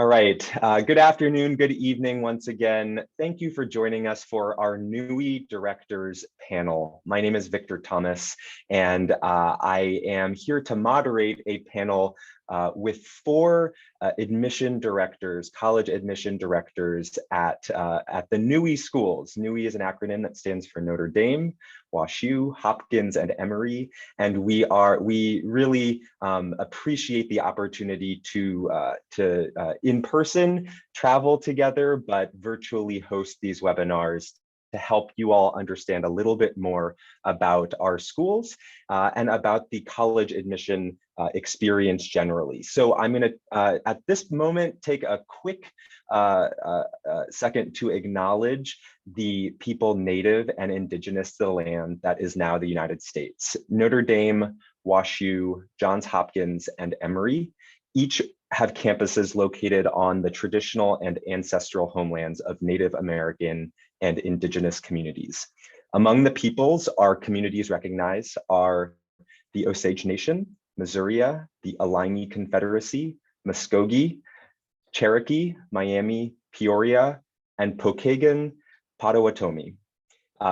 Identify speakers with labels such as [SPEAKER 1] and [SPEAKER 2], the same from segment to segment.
[SPEAKER 1] All right. Good afternoon, good evening once again. Thank you for joining us for our NWHE Directors panel. My name is Victor Thomas, and I am here to moderate a panel with four admission directors, college admission directors at the NWHE schools. NWHE is an acronym that stands for Notre Dame, WashU, Hopkins, and Emory. And we really appreciate the opportunity to in person travel together, but virtually host these webinars to help you all understand a little bit more about our schools and about the college admission experience generally. So I'm going to, at this moment, take a quick second to acknowledge the people native and indigenous to the land that is now the United States. Notre Dame, WashU, Johns Hopkins, and Emory each have campuses located on the traditional and ancestral homelands of Native American and indigenous communities. Among the peoples our communities recognize are the Osage Nation, Missouri, the Illini Confederacy, Muskogee, Cherokee, Miami, Peoria, and Pokagon Potawatomi.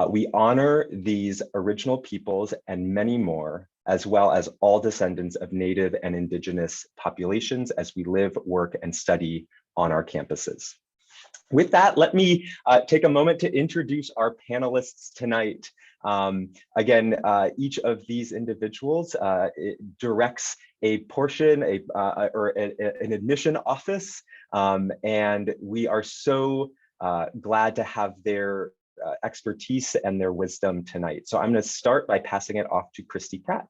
[SPEAKER 1] We honor these original peoples and many more, as well as all descendants of Native and indigenous populations as we live, work, and study on our campuses. With that, let me take a moment to introduce our panelists tonight. Again, each of these individuals directs a portion or an admission office, and we are so glad to have their expertise and their wisdom tonight. So I'm going to start by passing it off to Christy Pratt.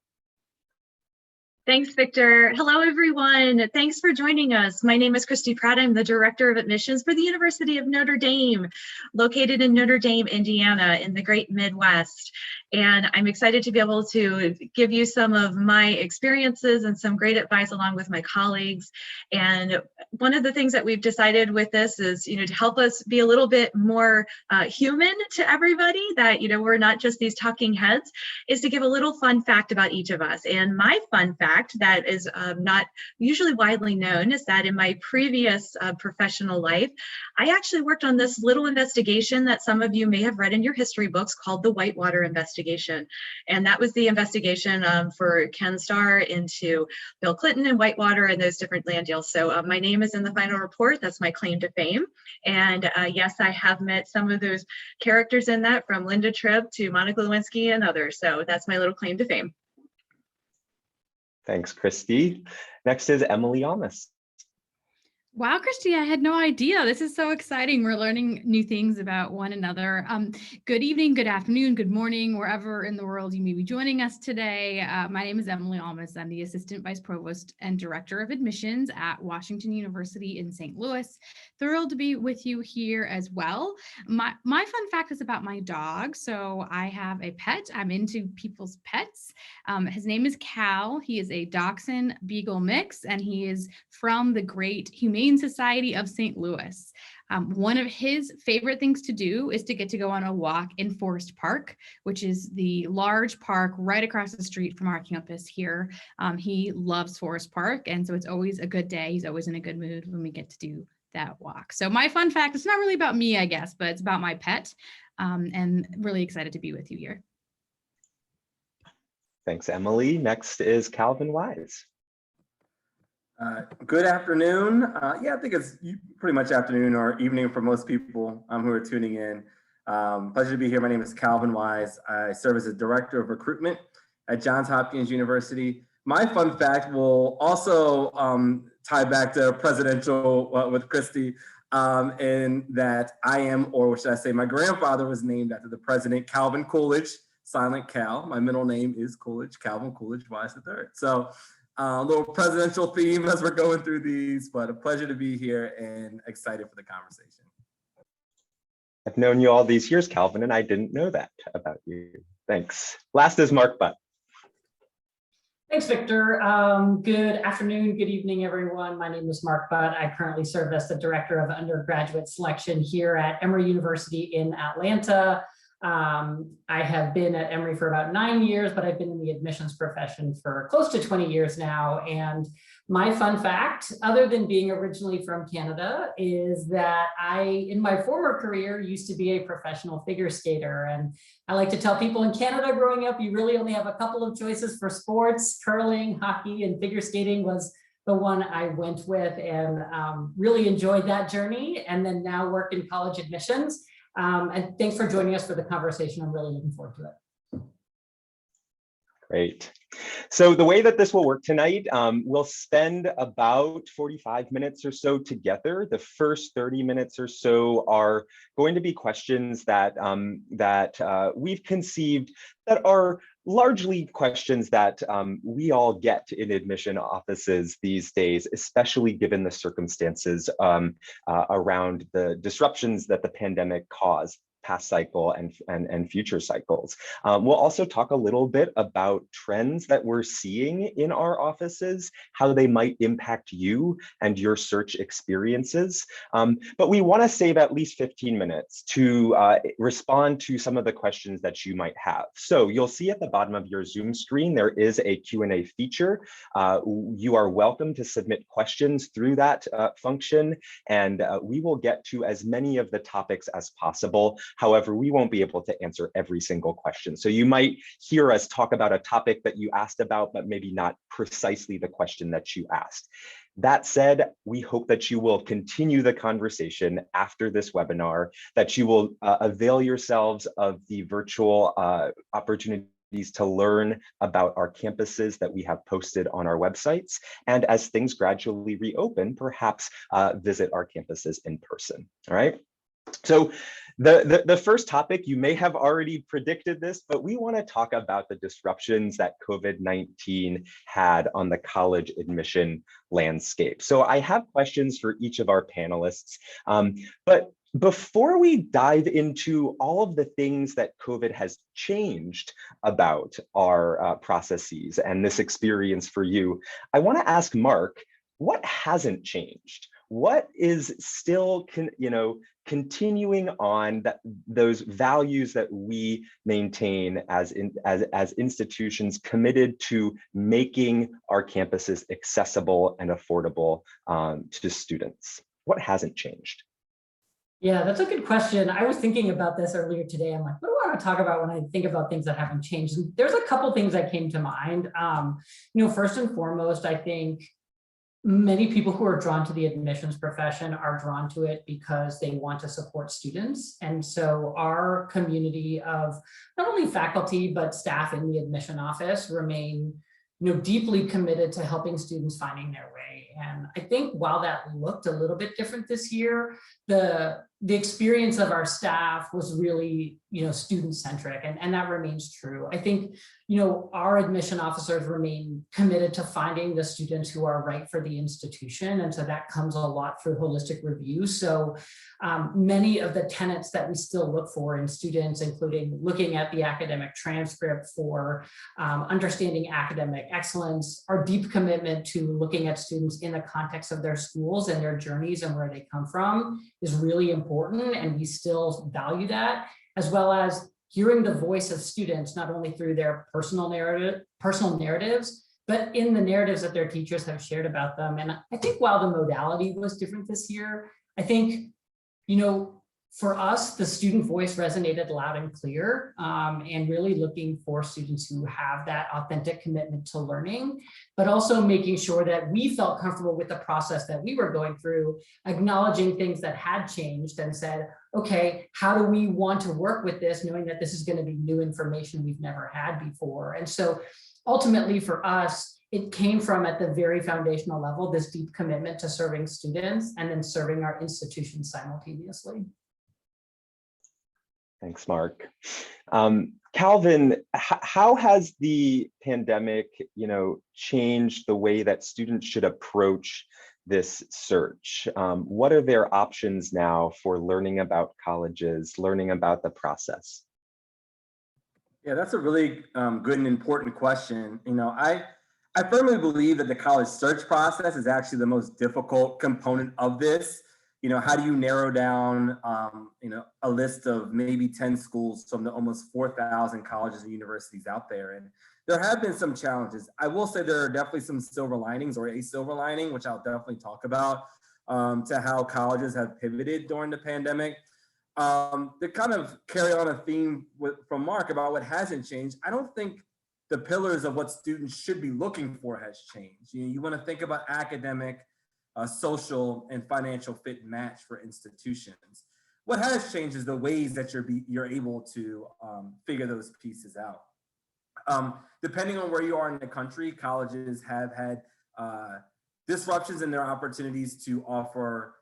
[SPEAKER 2] Thanks, Victor. Hello, everyone. Thanks for joining us. My name is Christy Pratt. I'm the Director of Admissions for the University of Notre Dame, located in Notre Dame, Indiana, in the great Midwest. And I'm excited to be able to give you some of my experiences and some great advice along with my colleagues. And one of the things that we've decided with this is, to help us be a little bit more human to everybody, that, we're not just these talking heads, is to give a little fun fact about each of us. And my fun fact that is not usually widely known is that in my previous professional life, I actually worked on this little investigation that some of you may have read in your history books called the Whitewater investigation. And that was the investigation for Ken Starr into Bill Clinton and Whitewater and those different land deals. So my name is in the final report. That's my claim to fame. And yes, I have met some of those characters in that, from Linda Tribb to Monica Lewinsky and others. So that's my little claim to fame.
[SPEAKER 1] Thanks, Christy. Next is Emily Almas.
[SPEAKER 3] Wow, Christy, I had no idea. This is so exciting. We're learning new things about one another. Good evening, good afternoon, good morning, wherever in the world you may be joining us today. My name is Emily Almas. I'm the Assistant Vice Provost and Director of Admissions at Washington University in St. Louis. Thrilled to be with you here as well. My fun fact is about my dog. So I have a pet. I'm into people's pets. His name is Cal. He is a Dachshund Beagle mix, and he is from the great Humane Society of St. Louis. One of his favorite things to do is to get to go on a walk in Forest Park, which is the large park right across the street from our campus here. He loves Forest Park, and so it's always a good day. He's always in a good mood when we get to do that walk. So my fun fact, it's not really about me, I guess, but it's about my pet, and really excited to be with you here.
[SPEAKER 1] Thanks, Emily. Next is Calvin Wise.
[SPEAKER 4] Good afternoon. Yeah, I think it's pretty much afternoon or evening for most people who are tuning in. Pleasure to be here. My name is Calvin Wise. I serve as the Director of Recruitment at Johns Hopkins University. My fun fact will also tie back to presidential with Christy, in that I am, or should I say, my grandfather was named after the president, Calvin Coolidge, Silent Cal. My middle name is Coolidge, Calvin Coolidge Wise III. So a little presidential theme as we're going through these, but a pleasure to be here and excited for the conversation.
[SPEAKER 1] I've known you all these years, Calvin, and I didn't know that about you. Thanks. Last is Mark Butt.
[SPEAKER 5] Thanks, Victor. Good afternoon, good evening, everyone. My name is Mark Butt. I currently serve as the Director of Undergraduate Selection here at Emory University in Atlanta. I have been at Emory for about 9 years, but I've been in the admissions profession for close to 20 years now. And My fun fact, other than being originally from Canada, is that in my former career, used to be a professional figure skater. And I like to tell people in Canada growing up, you really only have a couple of choices for sports. Curling, hockey, and figure skating was the one I went with, and really enjoyed that journey. And then now work in college admissions. And thanks for joining us for the conversation. I'm really looking forward to it.
[SPEAKER 1] Great. So the way that this will work tonight, we'll spend about 45 minutes or so together. The first 30 minutes or so are going to be questions that we've conceived that are largely questions that we all get in admission offices these days, especially given the circumstances around the disruptions that the pandemic caused. Past cycle and future cycles. We'll also talk a little bit about trends that we're seeing in our offices, how they might impact you and your search experiences. But we want to save at least 15 minutes to respond to some of the questions that you might have. So you'll see at the bottom of your Zoom screen, there is a Q&A feature. You are welcome to submit questions through that function, and we will get to as many of the topics as possible. However, we won't be able to answer every single question. So you might hear us talk about a topic that you asked about, but maybe not precisely the question that you asked. That said, we hope that you will continue the conversation after this webinar, that you will avail yourselves of the virtual opportunities to learn about our campuses that we have posted on our websites. And as things gradually reopen, perhaps visit our campuses in person, all right? So the first topic, you may have already predicted this, but we want to talk about the disruptions that COVID-19 had on the college admission landscape. So I have questions for each of our panelists, but before we dive into all of the things that COVID has changed about our processes and this experience for you, I want to ask Mark, what hasn't changed? What is still, continuing on those values that we maintain as institutions committed to making our campuses accessible and affordable to students? What hasn't changed?
[SPEAKER 5] Yeah, that's a good question. I was thinking about this earlier today. I'm like, what do I want to talk about when I think about things that haven't changed? And there's a couple things that came to mind. First and foremost, I think many people who are drawn to the admissions profession are drawn to it because they want to support students. And so our community of not only faculty, but staff in the admission office remain deeply committed to helping students finding their way. And I think while that looked a little bit different this year, the experience of our staff was really, student-centric, and that remains true. I think, our admission officers remain committed to finding the students who are right for the institution. And so that comes a lot through holistic review. So many of the tenets that we still look for in students, including looking at the academic transcript for understanding academic excellence, our deep commitment to looking at students in the context of their schools and their journeys and where they come from is really important. And we still value that, as well as hearing the voice of students, not only through their personal narratives, but in the narratives that their teachers have shared about them. And I think while the modality was different this year, I think, for us, the student voice resonated loud and clear, and really looking for students who have that authentic commitment to learning, but also making sure that we felt comfortable with the process that we were going through, acknowledging things that had changed and said, okay, how do we want to work with this, knowing that this is going to be new information we've never had before. And so ultimately for us, it came from at the very foundational level, this deep commitment to serving students and then serving our institutions simultaneously.
[SPEAKER 1] Thanks, Mark. Calvin, how has the pandemic, changed the way that students should approach this search? What are their options now for learning about colleges, learning about the process?
[SPEAKER 4] Yeah, that's a really good and important question. I firmly believe that the college search process is actually the most difficult component of this. How do you narrow down, a list of maybe 10 schools from the almost 4,000 colleges and universities out there? And there have been some challenges. I will say there are definitely some silver linings, or a silver lining, which I'll definitely talk about, to how colleges have pivoted during the pandemic. To kind of carry on a theme from Mark about what hasn't changed, I don't think the pillars of what students should be looking for has changed. You want to think about academic, social, and financial fit and match for institutions. What has changed is the ways that you're able to figure those pieces out. Depending on where you are in the country, colleges have had disruptions in their opportunities to offer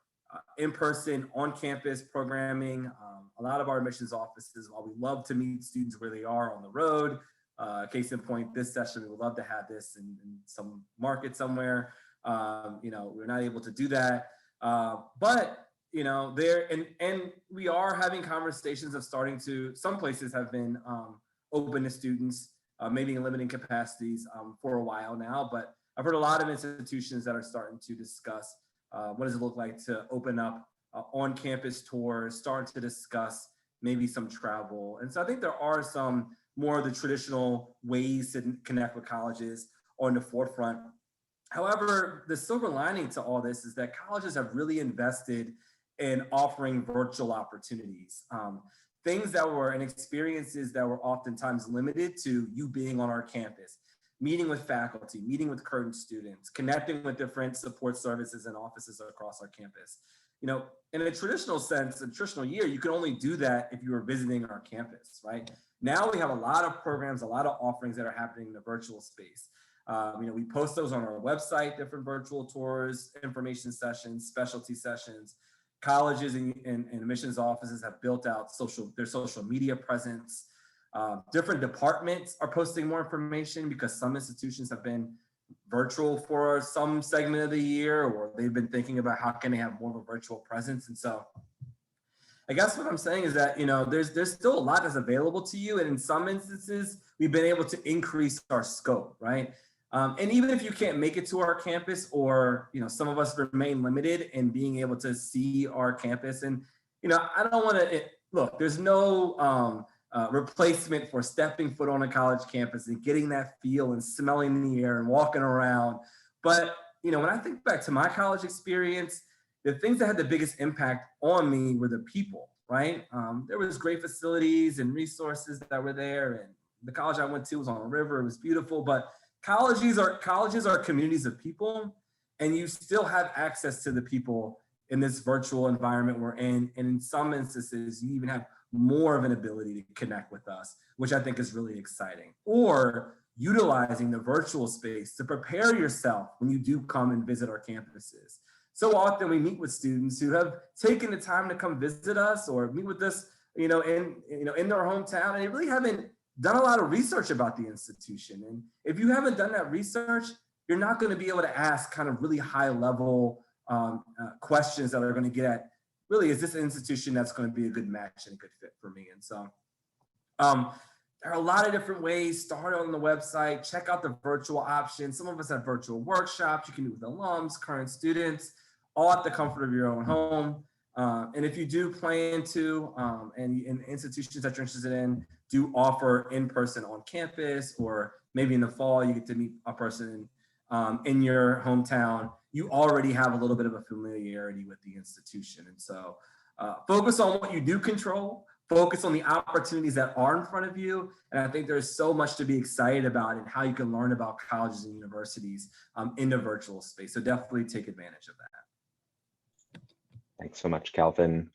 [SPEAKER 4] in-person, on-campus programming. A lot of our admissions offices, while we love to meet students where they are on the road, case in point, this session, we would love to have this in some market somewhere. We're not able to do that. But and we are having conversations of starting to, some places have been open to students, maybe in limiting capacities for a while now, but I've heard a lot of institutions that are starting to discuss what does it look like to open up on-campus tours, starting to discuss maybe some travel. And so I think there are some more of the traditional ways to connect with colleges on the forefront. However, the silver lining to all this is that colleges have really invested in offering virtual opportunities. Things that were, and experiences that were oftentimes limited to you being on our campus, meeting with faculty, meeting with current students, connecting with different support services and offices across our campus. In a traditional sense, a traditional year, you can only do that if you were visiting our campus, right? Now we have a lot of programs, a lot of offerings that are happening in the virtual space. We post those on our website, different virtual tours, information sessions, specialty sessions. Colleges and admissions offices have built out their social media presence. Different departments are posting more information because some institutions have been virtual for some segment of the year, or they've been thinking about how can they have more of a virtual presence. And so I guess what I'm saying is that, there's still a lot that's available to you. And in some instances, we've been able to increase our scope, right? And even if you can't make it to our campus, or, some of us remain limited in being able to see our campus. And, I don't want to, look, there's no replacement for stepping foot on a college campus and getting that feel and smelling the air and walking around. But, when I think back to my college experience, the things that had the biggest impact on me were the people, right? There was great facilities and resources that were there. And the college I went to was on a river. It was beautiful, but colleges are communities of people, and you still have access to the people in this virtual environment we're in. And in some instances, you even have more of an ability to connect with us, which I think is really exciting. Or utilizing the virtual space to prepare yourself when you do come and visit our campuses. So often we meet with students who have taken the time to come visit us or meet with us, in their hometown, and they really haven't done a lot of research about the institution. And if you haven't done that research, you're not going to be able to ask kind of really high level questions that are going to get at, really, is this an institution that's going to be a good match and a good fit for me? And so there are a lot of different ways. Start on the website, check out the virtual options. Some of us have virtual workshops you can do with alums, current students, all at the comfort of your own home. And if you do plan to, and institutions that you're interested in do offer in-person on campus, or maybe in the fall you get to meet a person in your hometown, you already have a little bit of a familiarity with the institution. And so focus on what you do control, focus on the opportunities that are in front of you. And I think there's so much to be excited about and how you can learn about colleges and universities in the virtual space. So definitely take advantage of that.
[SPEAKER 1] Thanks so much, Calvin.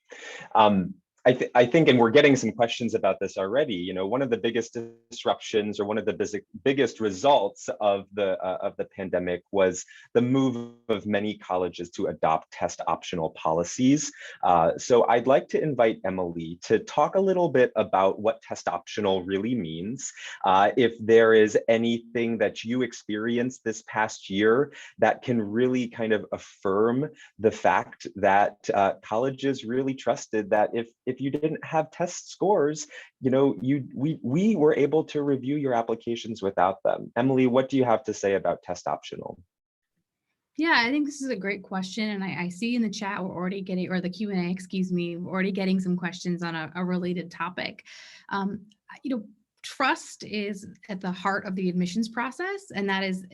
[SPEAKER 1] I think, and we're getting some questions about this already, one of the biggest disruptions, or one of the biggest results of the pandemic, was the move of many colleges to adopt test optional policies. So I'd like to invite Emily to talk a little bit about what test optional really means. If there is anything that you experienced this past year that can really kind of affirm the fact that colleges really trusted that if you didn't have test scores, we were able to review your applications without them. Emily, what do you have to say about test optional?
[SPEAKER 3] Yeah, I think this is a great question. And I see in the chat, we're already getting, or the Q&A, excuse me, we're already getting some questions on a related topic. trust is at the heart of the admissions process, and that is,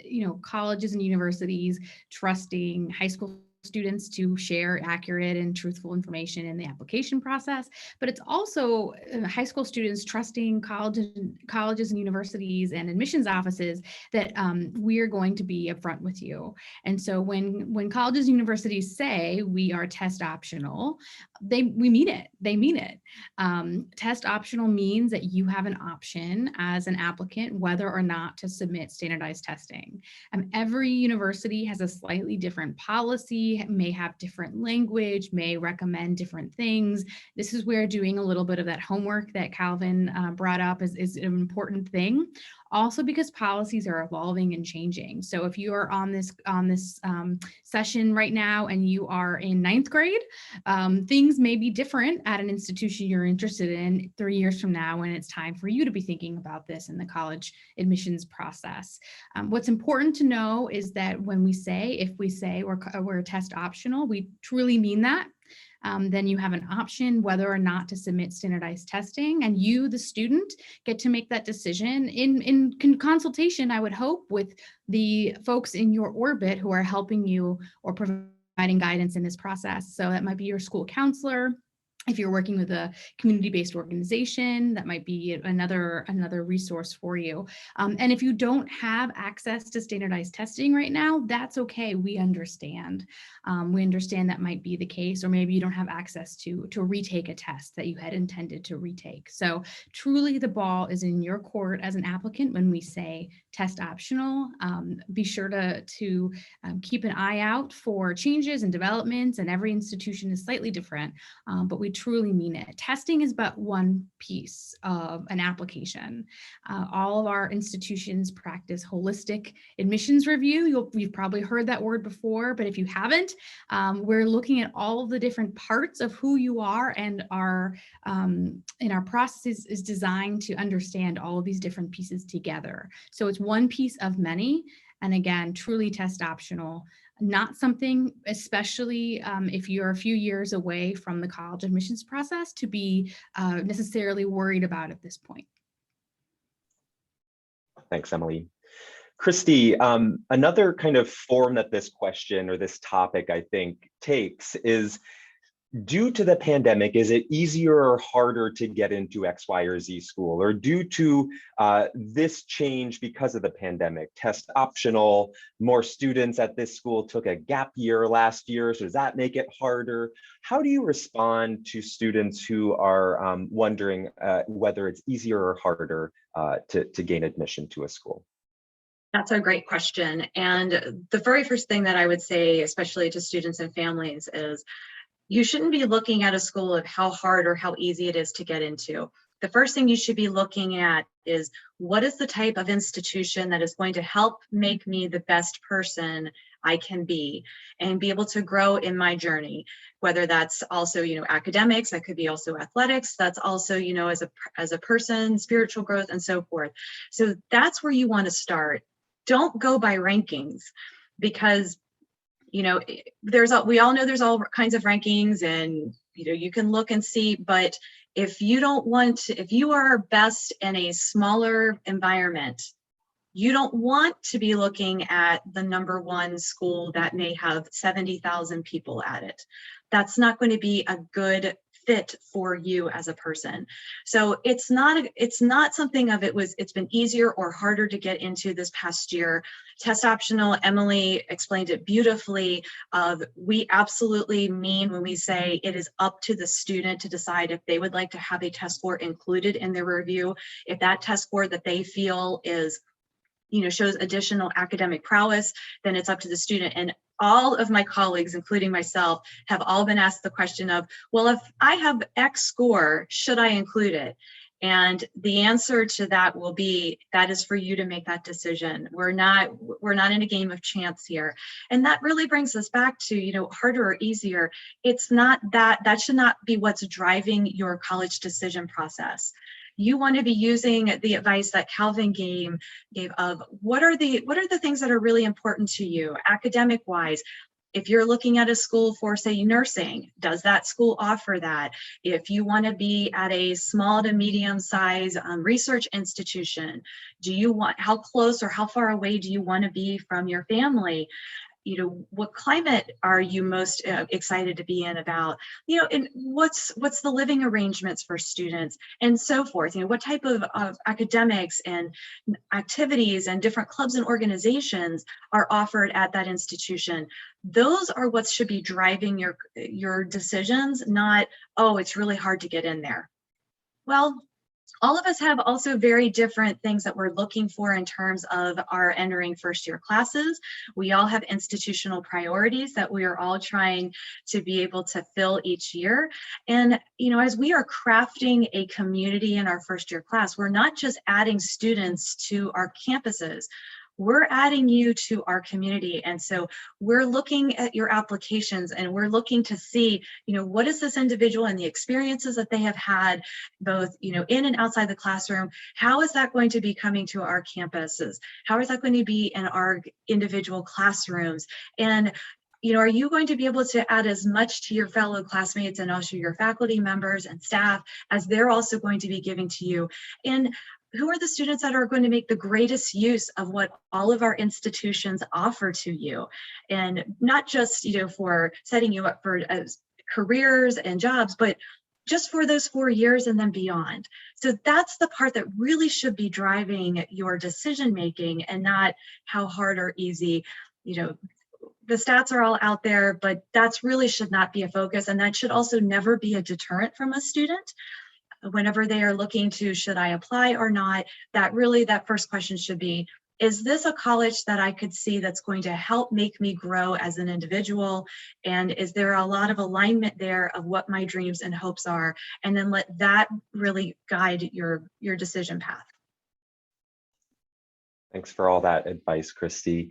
[SPEAKER 3] colleges and universities trusting high school students to share accurate and truthful information in the application process, but it's also high school students trusting colleges and universities and admissions offices that we're going to be upfront with you. And so when colleges and universities say we are test optional, we mean it. They mean it. Test optional means that you have an option as an applicant whether or not to submit standardized testing. Every university has a slightly different policy, may have different language, may recommend different things. This is where doing a little bit of that homework that Calvin brought up is an important thing. Also because policies are evolving and changing. So if you are on this session right now and you are in 9th grade, things may be different at an institution you're interested in 3 years from now when it's time for you to be thinking about this in the college admissions process. What's important to know is that if we say we're test optional, we truly mean that. Then you have an option whether or not to submit standardized testing, and you, the student, get to make that decision in consultation, I would hope, with the folks in your orbit who are helping you or providing guidance in this process. So that might be your school counselor. If you're working with a community-based organization, that might be another resource for you. And if you don't have access to standardized testing right now, that's okay. We understand. We understand that might be the case, or maybe you don't have access to retake a test that you had intended to retake. So truly the ball is in your court as an applicant when we say test optional. Be sure to keep an eye out for changes and developments, and every institution is slightly different, but we truly mean it. Testing is but one piece of an application. All of our institutions practice holistic admissions review. You've probably heard that word before, but if you haven't, we're looking at all of the different parts of who you are, and our process is designed to understand all of these different pieces together. So it's one piece of many, and again, truly test optional. Not something, especially if you're a few years away from the college admissions process, to be necessarily worried about at this point.
[SPEAKER 1] Thanks, Emily. Christy, another kind of form that this question or this topic, I think, takes is, due to the pandemic, is it easier or harder to get into X, Y, or Z school? Or due to this change because of the pandemic, test optional, more students at this school took a gap year last year, so does that make it harder? How do you respond to students who are wondering whether it's easier or harder to gain admission to a school?
[SPEAKER 2] That's a great question. And the very first thing that I would say, especially to students and families, is you shouldn't be looking at a school of how hard or how easy it is to get into. The first thing you should be looking at is, what is the type of institution that is going to help make me the best person I can be and be able to grow in my journey, whether that's also, academics, that could be also athletics, that's also, as a person, spiritual growth, and so forth. So that's where you want to start. Don't go by rankings, because we all know there's all kinds of rankings, and you can look and see, but if you are best in a smaller environment, you don't want to be looking at the #1 school that may have 70,000 people at it. That's not going to be a good fit for you as a person. So it's not something of it's been easier or harder to get into this past year. Test optional, Emily explained it beautifully. We absolutely mean when we say it is up to the student to decide if they would like to have a test score included in their review. If that test score that they feel is shows additional academic prowess, then it's up to the student. And all of my colleagues, including myself, have all been asked the question of, well, if I have X score, should I include it? And the answer to that will be, that is for you to make that decision. We're not in a game of chance here. And that really brings us back to, harder or easier. It's not that should not be what's driving your college decision process. You want to be using the advice that Calvin gave of what are the things that are really important to you academic wise. If you're looking at a school for, say, nursing, does that school offer that? If you want to be at a small to medium size research institution, how close or how far away do you want to be from your family? What climate are you most excited to be in about, and what's the living arrangements for students and so forth, what type of academics and activities and different clubs and organizations are offered at that institution. Those are what should be driving your decisions, not, oh, it's really hard to get in there. Well, all of us have also very different things that we're looking for in terms of our entering first year classes. We all have institutional priorities that we are all trying to be able to fill each year. And, as we are crafting a community in our first year class, we're not just adding students to our campuses. We're adding you to our community. And so we're looking at your applications and we're looking to see, what is this individual and the experiences that they have had both, in and outside the classroom. How is that going to be coming to our campuses? How is that going to be in our individual classrooms? And are you going to be able to add as much to your fellow classmates and also your faculty members and staff as they're also going to be giving to you? And who are the students that are going to make the greatest use of what all of our institutions offer to you? And not just, for setting you up for careers and jobs, but just for those 4 years and then beyond. So that's the part that really should be driving your decision making and not how hard or easy, the stats are all out there, but that's really should not be a focus. And that should also never be a deterrent from a student. Whenever they are looking to, should I apply or not, that first question should be, is this a college that I could see that's going to help make me grow as an individual? And is there a lot of alignment there of what my dreams and hopes are? And then let that really guide your decision path.
[SPEAKER 1] Thanks for all that advice, Christy.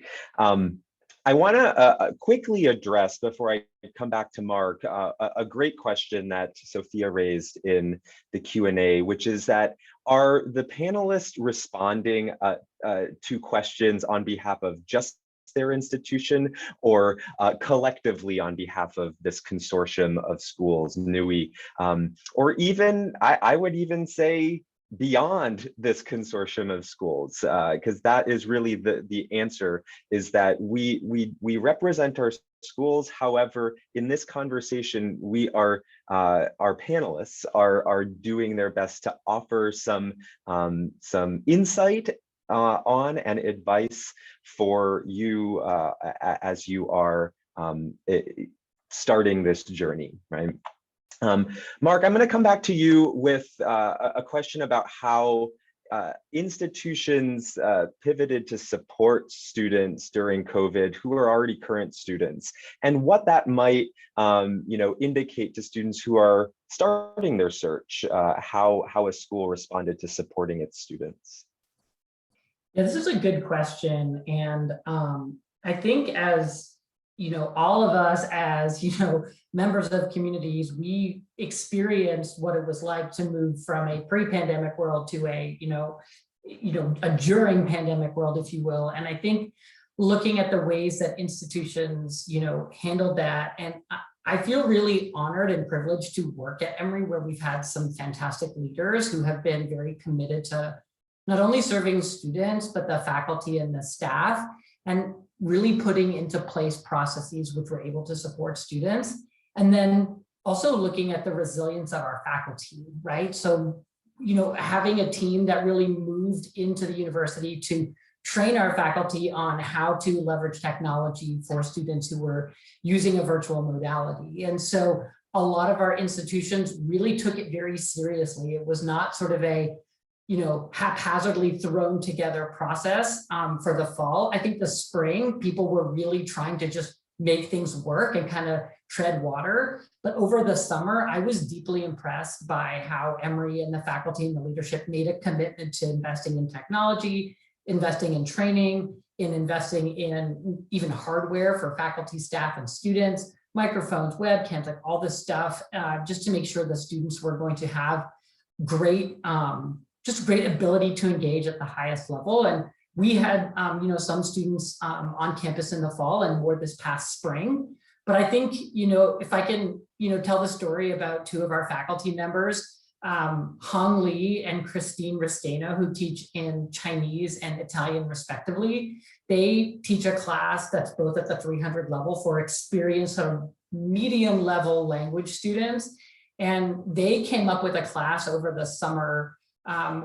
[SPEAKER 1] I want to quickly address, before I come back to Mark, a great question that Sophia raised in the Q&A, which is that, are the panelists responding to questions on behalf of just their institution or collectively on behalf of this consortium of schools, NWHE, or even, I would even say, beyond this consortium of schools, because that is really the answer, is that we represent our schools. However, in this conversation, our panelists are doing their best to offer some insight on and advice for you as you are starting this journey, right? Mark, I'm going to come back to you with a question about how institutions pivoted to support students during COVID who are already current students, and what that might indicate to students who are starting their search, how a school responded to supporting its students.
[SPEAKER 5] Yeah, this is a good question. And I think as all of us as, members of communities, we experienced what it was like to move from a pre-pandemic world to a, a during pandemic world, if you will. And I think looking at the ways that institutions, handled that, and I feel really honored and privileged to work at Emory, where we've had some fantastic leaders who have been very committed to not only serving students, but the faculty and the staff, and really putting into place processes which were able to support students. And then also looking at the resilience of our faculty, right? So, having a team that really moved into the university to train our faculty on how to leverage technology for students who were using a virtual modality. And so a lot of our institutions really took it very seriously. It was not sort of a haphazardly thrown together process for the fall. I think the spring, people were really trying to just make things work and kind of tread water. But over the summer, I was deeply impressed by how Emory and the faculty and the leadership made a commitment to investing in technology, investing in training, in investing in even hardware for faculty, staff, and students, microphones, webcams, like all this stuff, just to make sure the students were going to have great, just great ability to engage at the highest level. And we had, some students on campus in the fall and more this past spring. But I think, if I can, tell the story about two of our faculty members, Hong Li and Christine Restaina, who teach in Chinese and Italian respectively. They teach a class that's both at the 300 level for experienced or medium level language students. And they came up with a class over the summer,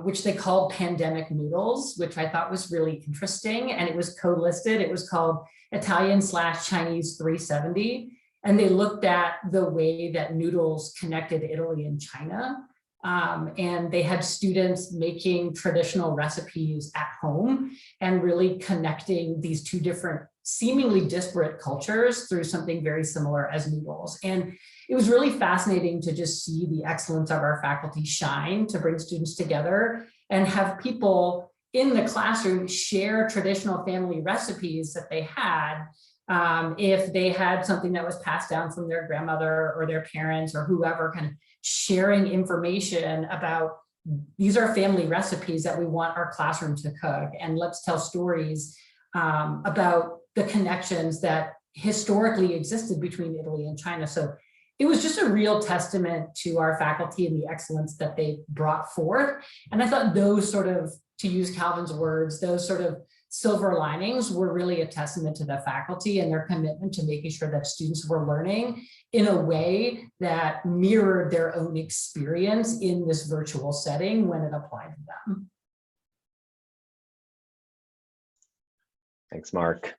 [SPEAKER 5] which they called Pandemic Noodles, which I thought was really interesting. And it was co-listed. It was called Italian/Chinese 370. And they looked at the way that noodles connected Italy and China. And they had students making traditional recipes at home and really connecting these two different seemingly disparate cultures through something very similar as noodles. And it was really fascinating to just see the excellence of our faculty shine to bring students together and have people in the classroom share traditional family recipes that they had. If they had something that was passed down from their grandmother or their parents or whoever, kind of sharing information about these are family recipes that we want our classroom to cook, and let's tell stories about the connections that historically existed between Italy and China. So it was just a real testament to our faculty and the excellence that they brought forth. And I thought those sort of, to use Calvin's words, those sort of silver linings were really a testament to the faculty and their commitment to making sure that students were learning in a way that mirrored their own experience in this virtual setting when it applied to them.
[SPEAKER 1] Thanks, Mark.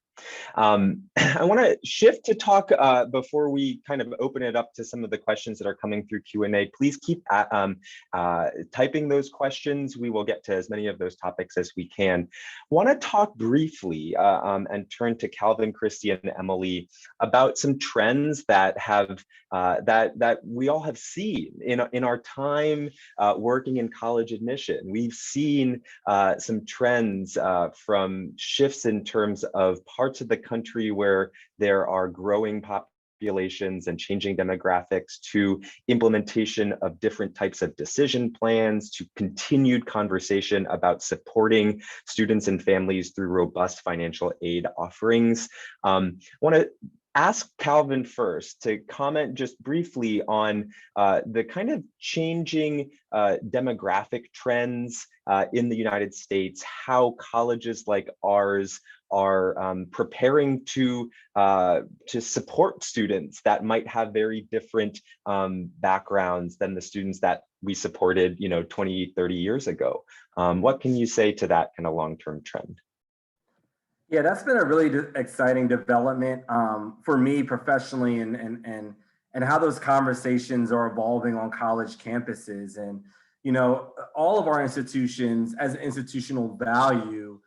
[SPEAKER 1] I want to shift to talk before we kind of open it up to some of the questions that are coming through Q&A. Please keep typing those questions. We will get to as many of those topics as we can. Want to talk briefly and turn to Calvin, Christy, and Emily about some trends that have that we all have seen in our time working in college admission. We've seen some trends from shifts in terms of parts of the country where there are growing populations and changing demographics, to implementation of different types of decision plans, to continued conversation about supporting students and families through robust financial aid offerings. I want to ask Calvin first to comment just briefly on the kind of changing demographic trends in the United States, how colleges like ours are preparing to support students that might have very different backgrounds than the students that we supported 20, 30 years ago. What can you say to that kind of long-term trend?
[SPEAKER 4] Yeah, that's been a really exciting development for me professionally, and how those conversations are evolving on college campuses. And all of our institutions, as an institutional value,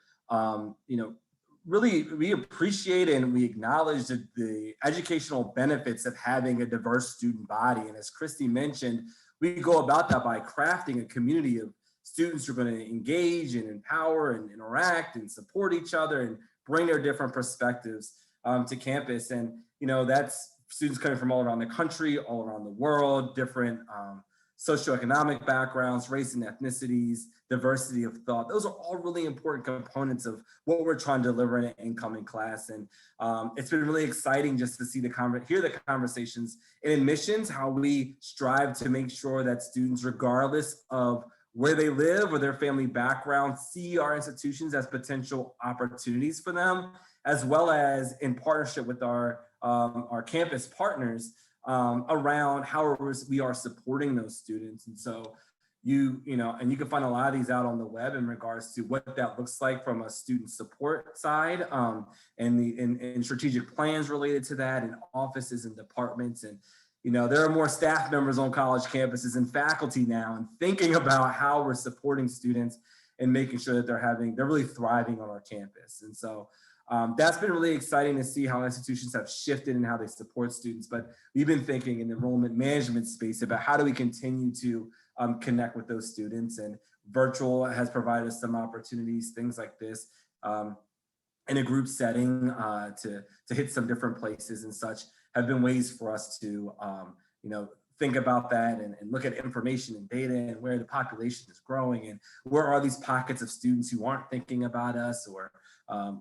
[SPEAKER 4] really we appreciate and we acknowledge the educational benefits of having a diverse student body. And as Christy mentioned, we go about that by crafting a community of students who are going to engage and empower and interact and support each other and bring their different perspectives to campus. And that's students coming from all around the country, all around the world, different socioeconomic backgrounds, race and ethnicities, diversity of thought. Those are all really important components of what we're trying to deliver in an incoming class. And it's been really exciting just to see hear the conversations in admissions, how we strive to make sure that students, regardless of where they live or their family background, see our institutions as potential opportunities for them, as well as in partnership with our campus partners around how we are supporting those students. And so you can find a lot of these out on the web in regards to what that looks like from a student support side, and strategic plans related to that, and offices and departments. And there are more staff members on college campuses and faculty now, and thinking about how we're supporting students and making sure that they're really thriving on our campus. And so that's been really exciting to see how institutions have shifted and how they support students. But we've been thinking in the enrollment management space about how do we continue to connect with those students, and virtual has provided us some opportunities, things like this, in a group setting to hit some different places and such, have been ways for us to think about that and look at information and data and where the population is growing and where are these pockets of students who aren't thinking about us or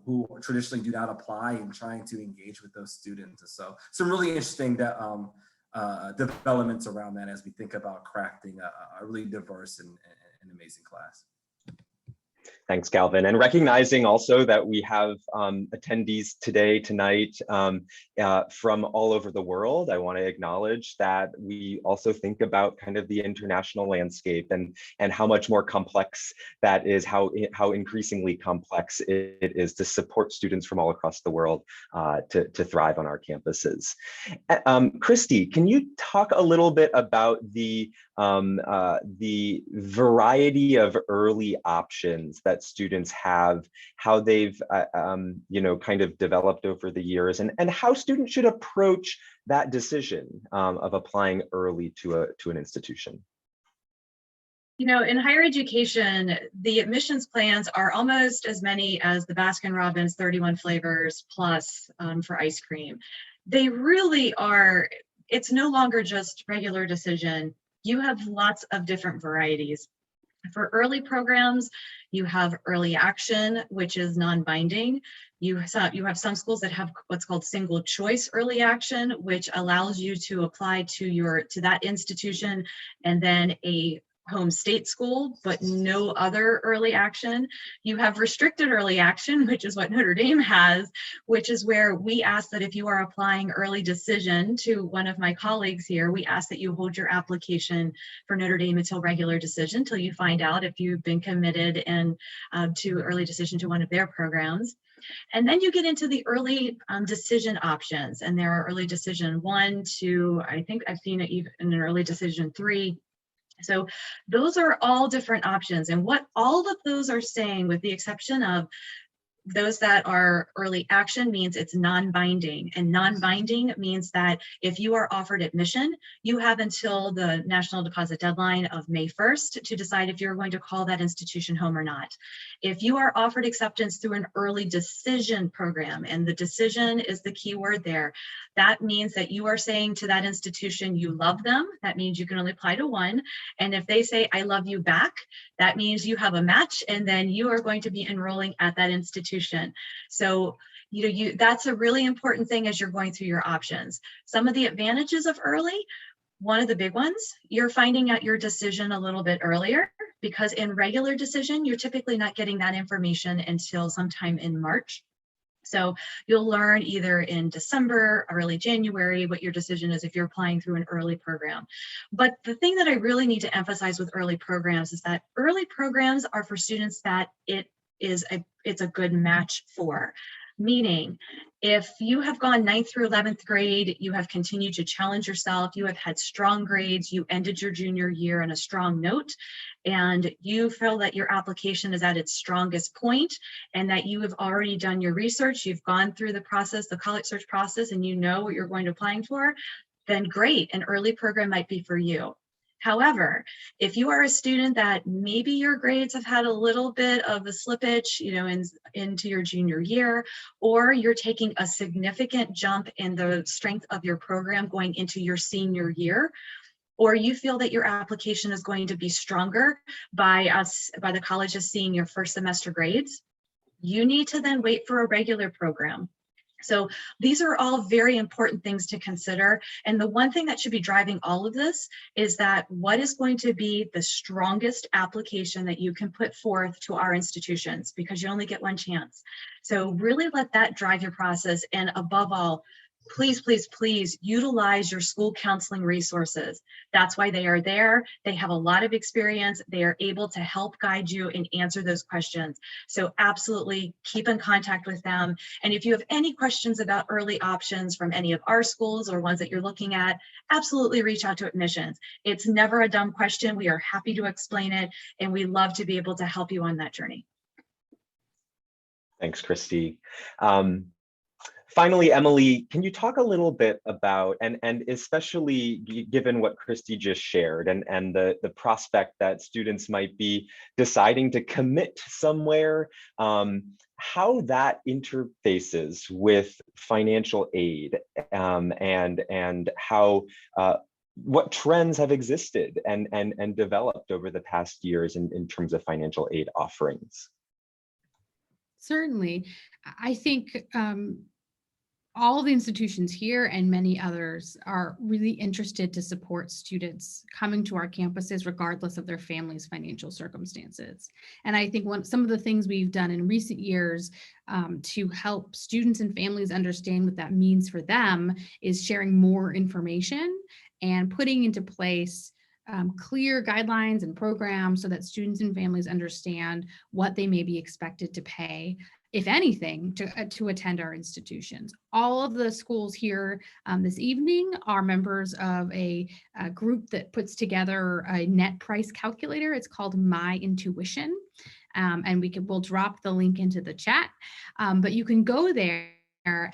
[SPEAKER 4] who traditionally do not apply, and trying to engage with those students. And so some really interesting developments around that as we think about crafting a really diverse and amazing class.
[SPEAKER 1] Thanks, Calvin. And recognizing also that we have attendees tonight from all over the world, I want to acknowledge that we also think about kind of the international landscape and how much more complex that is, how increasingly complex it is to support students from all across the world to thrive on our campuses. Christy, can you talk a little bit about the variety of early options that students have, how they've kind of developed over the years, and how students should approach that decision of applying early to an institution?
[SPEAKER 2] You know, in higher education, the admissions plans are almost as many as the Baskin-Robbins 31 flavors plus for ice cream. They really are, it's no longer just regular decision. You have lots of different varieties. For early programs, you have early action, which is non-binding. You have some schools that have what's called single choice early action, which allows you to apply to that institution and then a home state school, but no other early action. You have restricted early action, which is what Notre Dame has, which is where we ask that if you are applying early decision to one of my colleagues here, we ask that you hold your application for Notre Dame until regular decision, until you find out if you've been committed and to early decision to one of their programs. And then you get into the early decision options, and there are early decision 1, 2, I think I've seen it even in an early decision 3. So those are all different options. And what all of those are saying, with the exception of those that are early action, means it's non-binding. And non-binding means that if you are offered admission, you have until the national deposit deadline of May 1st to decide if you're going to call that institution home or not. If you are offered acceptance through an early decision program, and the decision is the key word there, that means that you are saying to that institution you love them. That means you can only apply to one. And if they say, I love you back, that means you have a match, and then you are going to be enrolling at that institution. So, that's a really important thing as you're going through your options. Some of the advantages of early, one of the big ones, you're finding out your decision a little bit earlier, because in regular decision, you're typically not getting that information until sometime in March. So you'll learn either in December, early January, what your decision is if you're applying through an early program. But the thing that I really need to emphasize with early programs is that early programs are for students that it's a good match for. Meaning, if you have gone 9th through 11th grade, you have continued to challenge yourself, you have had strong grades, you ended your junior year on a strong note, and you feel that your application is at its strongest point, and that you have already done your research, you've gone through the process, the college search process, and you know what you're going to applying for, then great, an early program might be for you. However, if you are a student that maybe your grades have had a little bit of a slippage, into your junior year, or you're taking a significant jump in the strength of your program going into your senior year, or you feel that your application is going to be stronger by the colleges seeing your first semester grades, you need to then wait for a regular program. So these are all very important things to consider. And the one thing that should be driving all of this is that what is going to be the strongest application that you can put forth to our institutions, because you only get one chance. So really let that drive your process. And above all, please, please, please utilize your school counseling resources. That's why they are there. They have a lot of experience. They are able to help guide you and answer those questions. So absolutely keep in contact with them. And if you have any questions about early options from any of our schools or ones that you're looking at, absolutely reach out to admissions. It's never a dumb question. We are happy to explain it, and we love to be able to help you on that journey.
[SPEAKER 1] Thanks, Christy. Finally, Emily, can you talk a little bit about, and especially given what Christy just shared and the prospect that students might be deciding to commit somewhere, how that interfaces with financial aid, and how what trends have existed and developed over the past years in terms of financial aid offerings?
[SPEAKER 3] Certainly. I think all the institutions here and many others are really interested to support students coming to our campuses regardless of their family's financial circumstances. And I think some of the things we've done in recent years to help students and families understand what that means for them is sharing more information and putting into place clear guidelines and programs so that students and families understand what they may be expected to pay, if anything, to attend our institutions. All of the schools here this evening are members of a group that puts together a net price calculator. It's called My Intuition, and we'll drop the link into the chat, but you can go there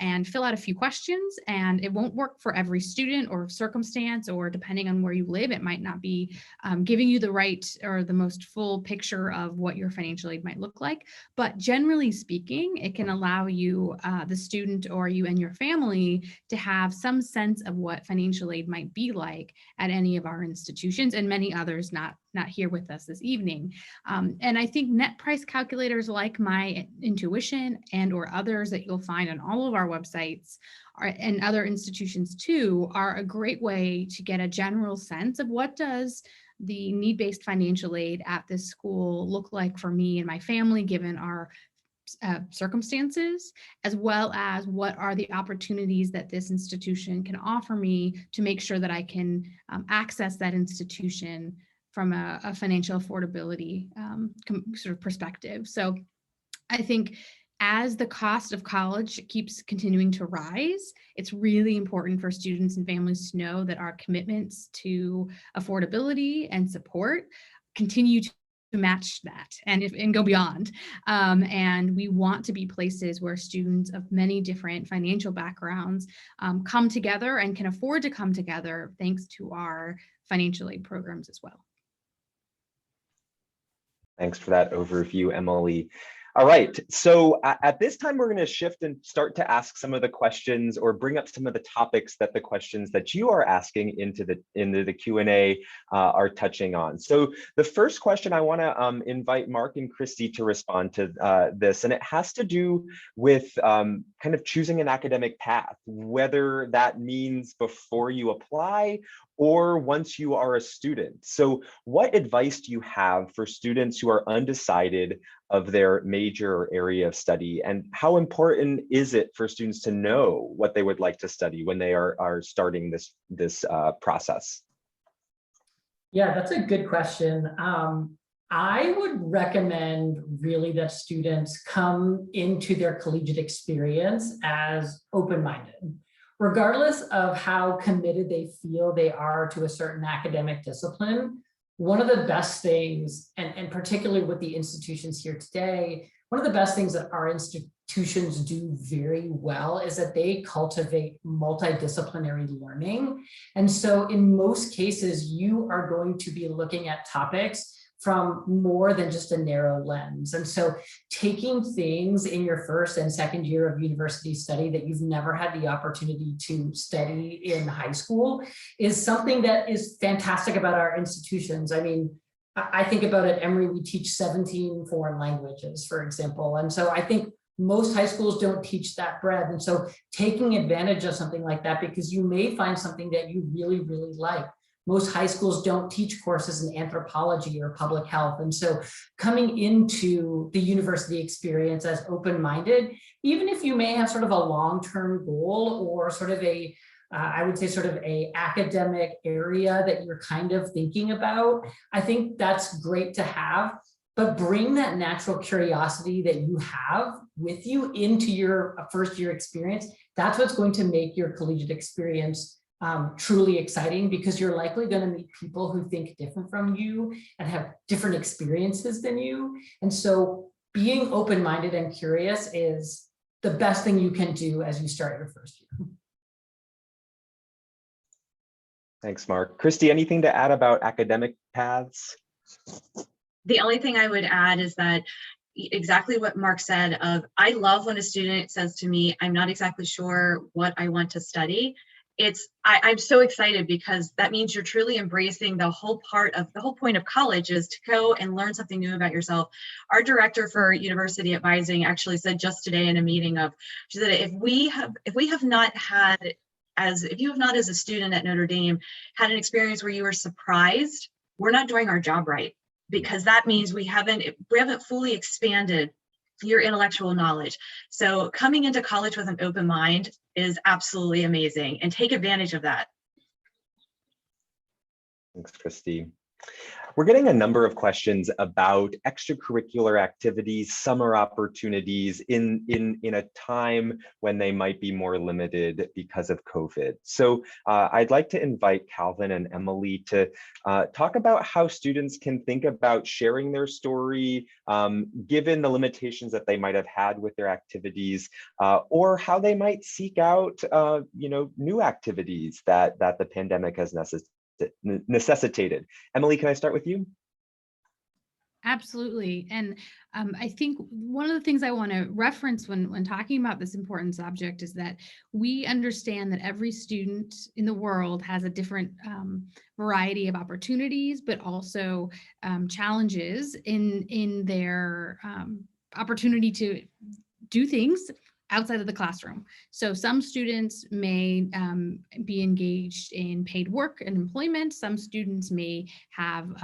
[SPEAKER 3] and fill out a few questions, and it won't work for every student or circumstance, or depending on where you live, it might not be giving you the right or the most full picture of what your financial aid might look like. But generally speaking, it can allow you, the student or you and your family, to have some sense of what financial aid might be like at any of our institutions, and many others not here with us this evening. And I think net price calculators like My Intuition and or others that you'll find on all of our websites and other institutions too are a great way to get a general sense of what does the need-based financial aid at this school look like for me and my family, given our circumstances, as well as what are the opportunities that this institution can offer me to make sure that I can access that institution from a financial affordability sort of perspective. So I think as the cost of college keeps continuing to rise, it's really important for students and families to know that our commitments to affordability and support continue to match that and go beyond. And we want to be places where students of many different financial backgrounds come together and can afford to come together thanks to our financial aid programs as well.
[SPEAKER 1] Thanks for that overview, Emily. All right, so at this time, we're going to shift and start to ask some of the questions or bring up some of the topics that the questions that you are asking into the Q&A are touching on. So the first question, I want to invite Mark and Christy to respond to this, and it has to do with kind of choosing an academic path, whether that means before you apply or once you are a student. So what advice do you have for students who are undecided of their major or area of study, and how important is it for students to know what they would like to study when they are starting this process?
[SPEAKER 5] Yeah, that's a good question. I would recommend really that students come into their collegiate experience as open-minded, regardless of how committed they feel they are to a certain academic discipline. One of the best things, and particularly with the institutions here today, one of the best things that our institutions do very well is that they cultivate multidisciplinary learning. And so in most cases, you are going to be looking at topics from more than just a narrow lens. And so taking things in your first and second year of university study that you've never had the opportunity to study in high school is something that is fantastic about our institutions. I mean, I think about at Emory, we teach 17 foreign languages, for example. And so I think most high schools don't teach that breadth. And so taking advantage of something like that, because you may find something that you really, really like. Most high schools don't teach courses in anthropology or public health. And so coming into the university experience as open-minded, even if you may have sort of a long-term goal or sort of a, I would say sort of a academic area that you're kind of thinking about, I think that's great to have, but bring that natural curiosity that you have with you into your first year experience. That's what's going to make your collegiate experience truly exciting, because you're likely going to meet people who think different from you and have different experiences than you. And so being open-minded and curious is the best thing you can do as you start your first year.
[SPEAKER 1] Thanks, Mark. Christy, anything to add about academic paths?
[SPEAKER 2] The only thing I would add is that exactly what Mark said of, I love when a student says to me, I'm not exactly sure what I want to study. I'm so excited because that means you're truly embracing the whole point of college is to go and learn something new about yourself. Our director for university advising actually said just today in a meeting she said, if you have not as a student at Notre Dame had an experience where you were surprised, we're not doing our job right, because that means we haven't fully expanded your intellectual knowledge. So coming into college with an open mind is absolutely amazing, and take advantage of that.
[SPEAKER 1] Thanks, Christy. We're getting a number of questions about extracurricular activities, summer opportunities in a time when they might be more limited because of COVID. So I'd like to invite Calvin and Emily to talk about how students can think about sharing their story, given the limitations that they might have had with their activities, or how they might seek out new activities that the pandemic has necessitated. Emily, can I start with you?
[SPEAKER 3] Absolutely. And I think one of the things I want to reference when talking about this important subject is that we understand that every student in the world has a different variety of opportunities, but also challenges in their opportunity to do things outside of the classroom. So some students may be engaged in paid work and employment. Some students may have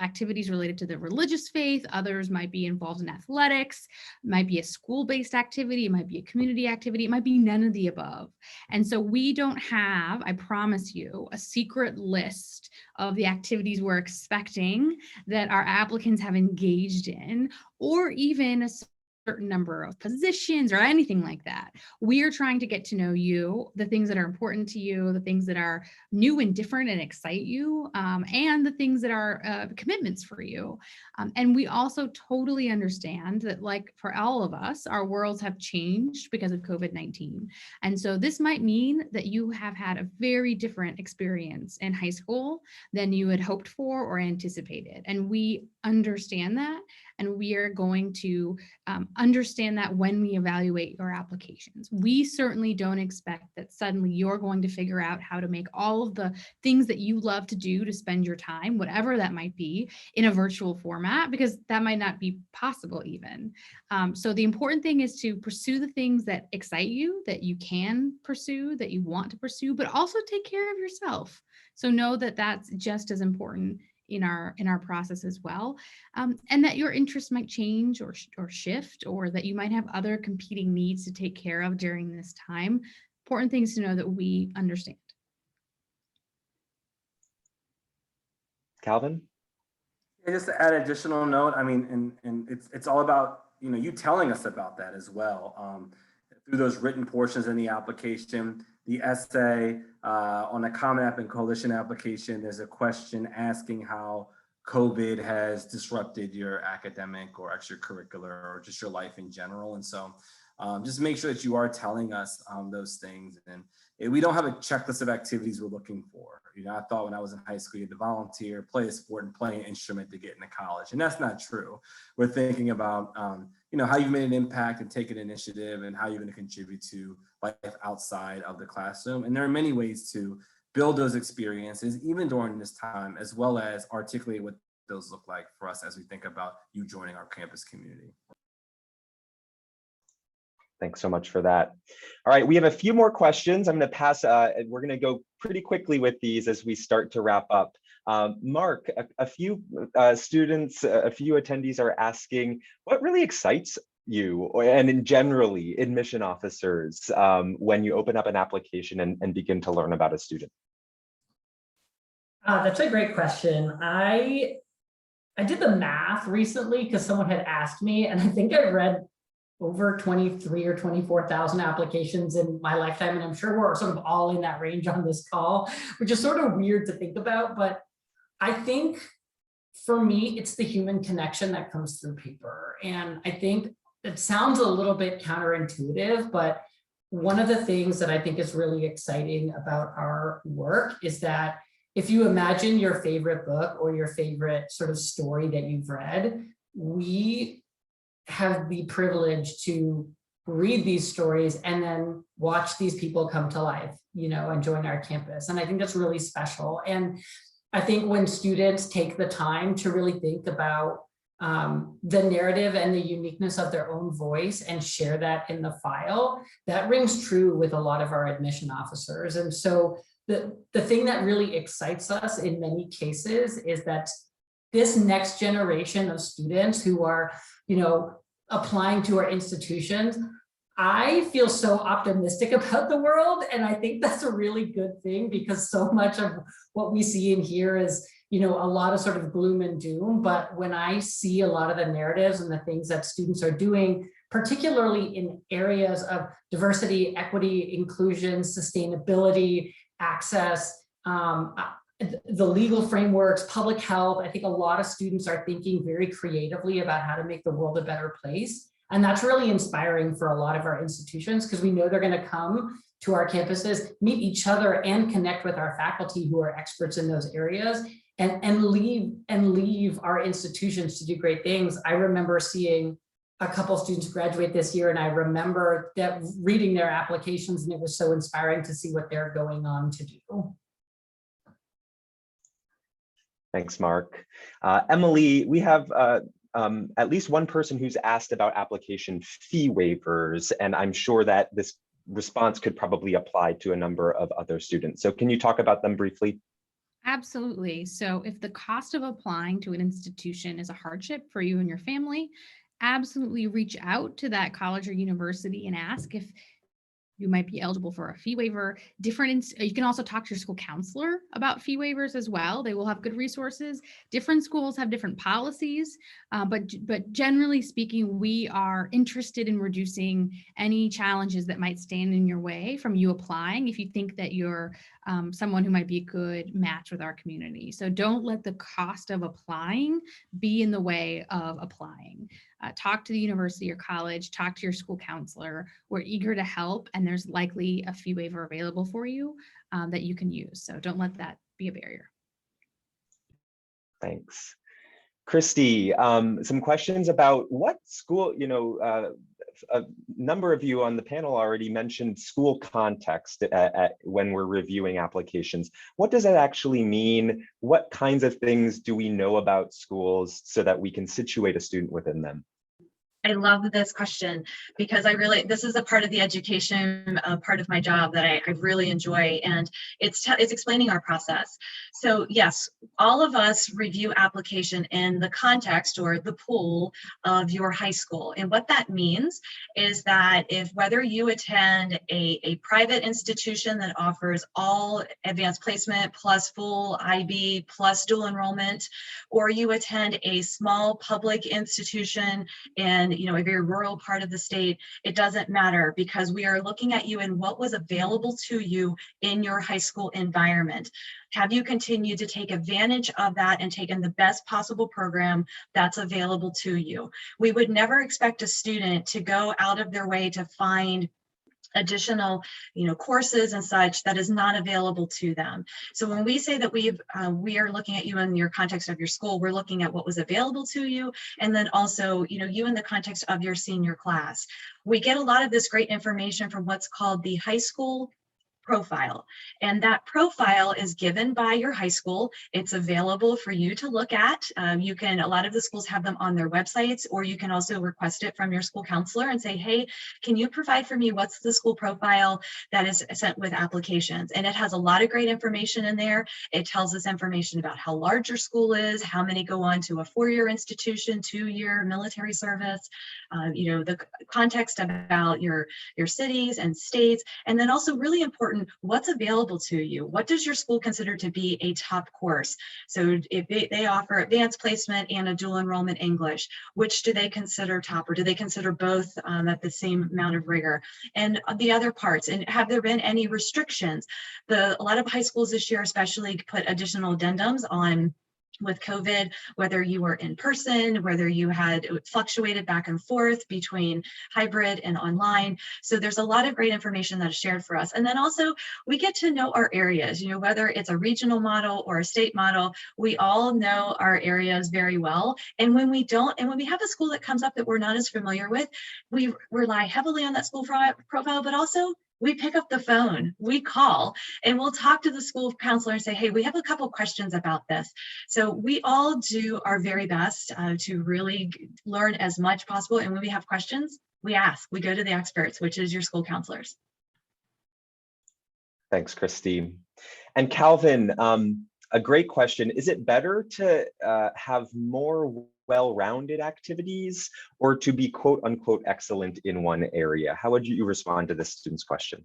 [SPEAKER 3] activities related to the religious faith. Others might be involved in athletics, might be a school-based activity, it might be a community activity, it might be none of the above. And so we don't have, I promise you, a secret list of the activities we're expecting that our applicants have engaged in, or even a certain number of positions or anything like that. We are trying to get to know you, the things that are important to you, the things that are new and different and excite you, and the things that are commitments for you. And we also totally understand that, like for all of us, our worlds have changed because of COVID-19. And so this might mean that you have had a very different experience in high school than you had hoped for or anticipated. And we understand that. And we are going to understand that when we evaluate your applications. We certainly don't expect that suddenly you're going to figure out how to make all of the things that you love to do to spend your time, whatever that might be, in a virtual format, because that might not be possible even. So the important thing is to pursue the things that excite you, that you can pursue, that you want to pursue, but also take care of yourself. So know that that's just as important in our process as well, and that your interests might change or shift, or that you might have other competing needs to take care of during this time. Important things to know that we understand.
[SPEAKER 1] Calvin?
[SPEAKER 4] Yeah, just to add an additional note, I mean, and it's all about you telling us about that as well, through those written portions in the application. The essay on a Common App and Coalition application, there's a question asking how COVID has disrupted your academic or extracurricular or just your life in general. And so just make sure that you are telling us those things. And we don't have a checklist of activities we're looking for. I thought when I was in high school, you had to volunteer, play a sport, and play an instrument to get into college. And that's not true. We're thinking about, how you've made an impact and taken initiative, and how you're going to contribute to life outside of the classroom. And there are many ways to build those experiences, even during this time, as well as articulate what those look like for us as we think about you joining our campus community.
[SPEAKER 1] Thanks so much for that. All right, we have a few more questions. I'm going to pass, we're going to go pretty quickly with these as we start to wrap up. Mark, a few students, a few attendees are asking, what really excites you and generally admission officers when you open up an application and begin to learn about a student?
[SPEAKER 5] That's a great question. I did the math recently because someone had asked me, and I think I read over 23 or 24,000 applications in my lifetime. And I'm sure we're sort of all in that range on this call, which is sort of weird to think about. But I think for me, it's the human connection that comes through paper. And I think it sounds a little bit counterintuitive, but one of the things that I think is really exciting about our work is that if you imagine your favorite book or your favorite sort of story that you've read, we have the privilege to read these stories and then watch these people come to life. and join our campus. And I think that's really special. And I think when students take the time to really think about the narrative and the uniqueness of their own voice and share that in the file, that rings true with a lot of our admission officers. And so the thing that really excites us in many cases is that this next generation of students who are, applying to our institutions, I feel so optimistic about the world. And I think that's a really good thing, because so much of what we see in here is, a lot of sort of gloom and doom. But when I see a lot of the narratives and the things that students are doing, particularly in areas of diversity, equity, inclusion, sustainability, access, the legal frameworks, public health, I think a lot of students are thinking very creatively about how to make the world a better place. And that's really inspiring for a lot of our institutions, because we know they're going to come to our campuses, meet each other, and connect with our faculty who are experts in those areas, and leave our institutions to do great things. I remember seeing a couple students graduate this year, and I remember that reading their applications, and it was so inspiring to see what they're going on to do.
[SPEAKER 1] Thanks, Mark. Emily, we have at least one person who's asked about application fee waivers, and I'm sure that this response could probably apply to a number of other students. So can you talk about them briefly?
[SPEAKER 3] Absolutely. So if the cost of applying to an institution is a hardship for you and your family, absolutely reach out to that college or university and ask if you might be eligible for a fee waiver. You can also talk to your school counselor about fee waivers as well. They will have good resources. Different schools have different policies, but generally speaking, we are interested in reducing any challenges that might stand in your way from you applying if you think that you're someone who might be a good match with our community. So don't let the cost of applying be in the way of applying. Talk to the university or college, talk to your school counselor. We're eager to help, and there's likely a fee waiver available for you that you can use. So don't let that be a barrier.
[SPEAKER 1] Thanks. Christy, some questions about what school, a number of you on the panel already mentioned school context when we're reviewing applications. What does that actually mean? What kinds of things do we know about schools so that we can situate a student within them?
[SPEAKER 2] I love this question, because this is a part of the education part of my job that I really enjoy, and it's explaining our process. So yes, all of us review application in the context or the pool of your high school. And what that means is that whether you attend a private institution that offers all advanced placement plus full IB plus dual enrollment, or you attend a small public institution in a very rural part of the state, it doesn't matter, because we are looking at you and what was available to you in your high school environment. Have you continued to take advantage of that and taken the best possible program that's available to you? We would never expect a student to go out of their way to find additional courses and such that is not available to them. So when we say that we are looking at you in your context of your school, we're looking at what was available to you, and then also you in the context of your senior class. We get a lot of this great information from what's called the high school profile, and that profile is given by your high school. It's available for you to look at. A lot of the schools have them on their websites, or you can also request it from your school counselor and say, hey, can you provide for me what's the school profile that is sent with applications? And it has a lot of great information in there. It tells us information about how large your school is, how many go on to a 4-year institution, 2-year military service, the context about your cities and states, and then also really important, what's available to you. What does your school consider to be a top course? So if they offer advanced placement and a dual enrollment English, which do they consider top, or do they consider both at the same amount of rigor? And the other parts, and have there been any restrictions? A lot of high schools this year especially put additional addendums on with COVID, whether you were in person, whether you had fluctuated back and forth between hybrid and online. So there's a lot of great information that is shared for us. And then also we get to know our areas, whether it's a regional model or a state model, we all know our areas very well. And when we have a school that comes up that we're not as familiar with, we rely heavily on that school profile, but also we pick up the phone, we call, and we'll talk to the school counselor and say, hey, we have a couple questions about this. So we all do our very best to really learn as much possible. And when we have questions, we ask, we go to the experts, which is your school counselors.
[SPEAKER 1] Thanks, Christy. And Calvin, a great question. Is it better to have more well-rounded activities or to be quote unquote excellent in one area? How would you respond to this student's question?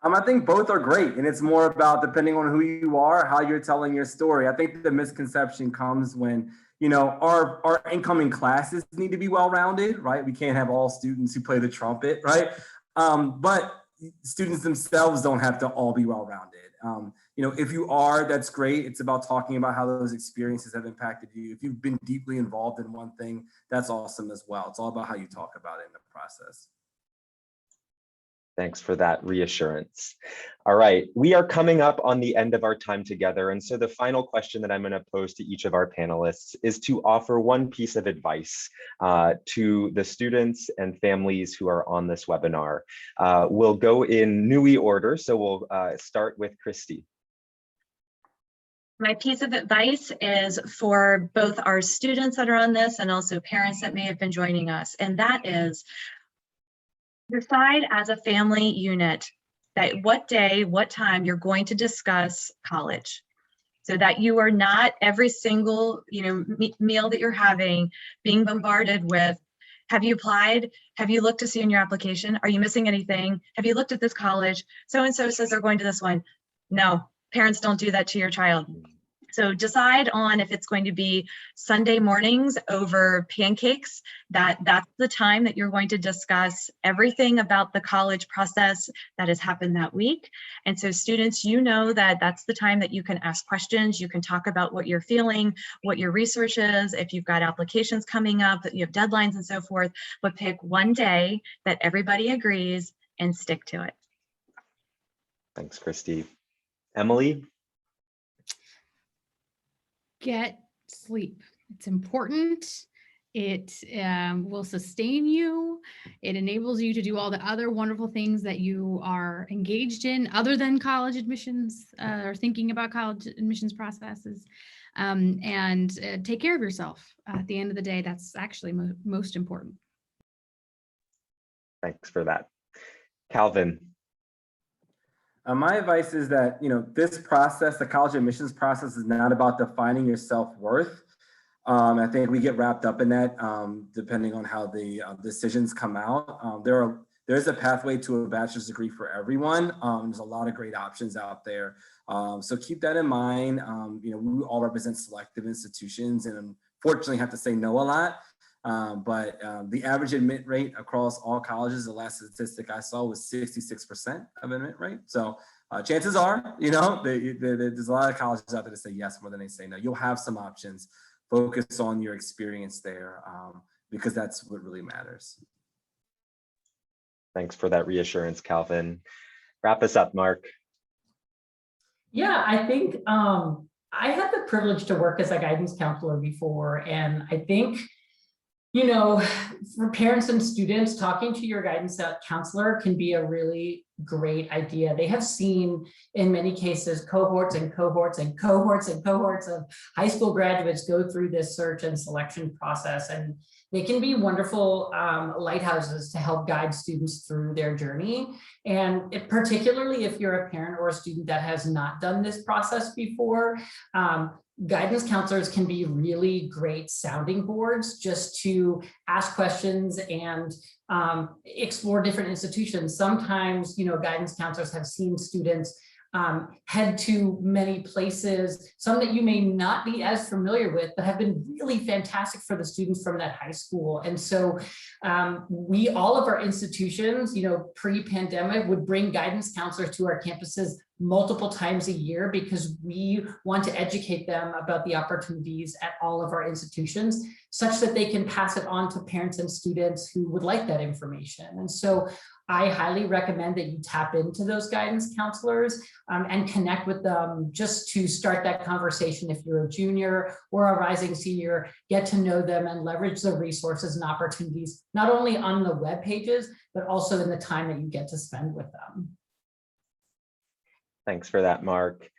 [SPEAKER 4] I think both are great, and it's more about depending on who you are, how you're telling your story. I think the misconception comes when, you know, our incoming classes need to be well-rounded, right? We can't have all students who play the trumpet, right? But students themselves don't have to all be well-rounded. You know, if you are, that's great. It's about talking about how those experiences have impacted you. If you've been deeply involved in one thing, that's awesome as well. It's all about how you talk about it in the process.
[SPEAKER 1] Thanks for that reassurance. All right, we are coming up on the end of our time together. And so the final question that I'm going to pose to each of our panelists is to offer one piece of advice to the students and families who are on this webinar. We'll go in NWHE order. So we'll start with Christy.
[SPEAKER 2] My piece of advice is for both our students that are on this and also parents that may have been joining us. And that is, decide as a family unit that what day, what time you're going to discuss college, so that you are not every single meal that you're having being bombarded with, have you applied? Have you looked to see in your application? Are you missing anything? Have you looked at this college? So-and-so says they're going to this one. No, parents, don't do that to your child. So decide on if it's going to be Sunday mornings over pancakes, that's the time that you're going to discuss everything about the college process that has happened that week. And so students, you know that that's the time that you can ask questions, you can talk about what you're feeling, what your research is, if you've got applications coming up, that you have deadlines and so forth, but pick one day that everybody agrees and stick to it.
[SPEAKER 1] Thanks, Christy. Emily?
[SPEAKER 3] Get sleep. It's important. It will sustain you. It enables you to do all the other wonderful things that you are engaged in other than college admissions or thinking about college admissions processes. And take care of yourself. At the end of the day, that's actually most important.
[SPEAKER 1] Thanks for that. Calvin?
[SPEAKER 4] My advice is that, this process, the college admissions process, is not about defining your self-worth. I think we get wrapped up in that depending on how the decisions come out. There's a pathway to a bachelor's degree for everyone. There's a lot of great options out there. So keep that in mind. We all represent selective institutions and unfortunately have to say no a lot. But the average admit rate across all colleges, the last statistic I saw was 66% of admit rate. So chances are, there's a lot of colleges out there that say yes more than they say no. You'll have some options. Focus on your experience there because that's what really matters.
[SPEAKER 1] Thanks for that reassurance, Calvin. Wrap us up, Mark.
[SPEAKER 5] Yeah, I think I had the privilege to work as a guidance counselor before, and I think for parents and students, talking to your guidance counselor can be a really great idea. They have seen, in many cases, cohorts and cohorts and cohorts and cohorts of high school graduates go through this search and selection process, and they can be wonderful lighthouses to help guide students through their journey. And particularly if you're a parent or a student that has not done this process before, guidance counselors can be really great sounding boards just to ask questions and explore different institutions. Sometimes, guidance counselors have seen students head to many places, some that you may not be as familiar with, but have been really fantastic for the students from that high school. And so all of our institutions, pre-pandemic would bring guidance counselors to our campuses multiple times a year because we want to educate them about the opportunities at all of our institutions such that they can pass it on to parents and students who would like that information. And so I highly recommend that you tap into those guidance counselors and connect with them just to start that conversation. If you're a junior or a rising senior, get to know them and leverage the resources and opportunities, not only on the web pages, but also in the time that you get to spend with them.
[SPEAKER 1] Thanks for that, Mark.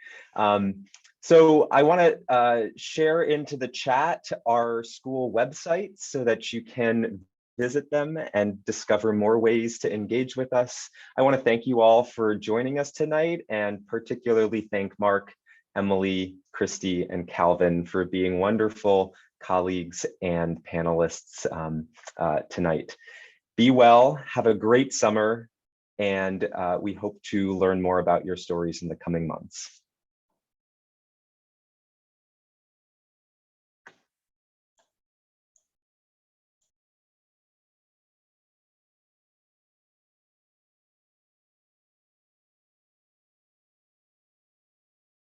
[SPEAKER 1] So I want to share into the chat our school websites so that you can visit them and discover more ways to engage with us. I want to thank you all for joining us tonight, and particularly thank Mark, Emily, Christy, and Calvin for being wonderful colleagues and panelists tonight. Be well, have a great summer, and we hope to learn more about your stories in the coming months.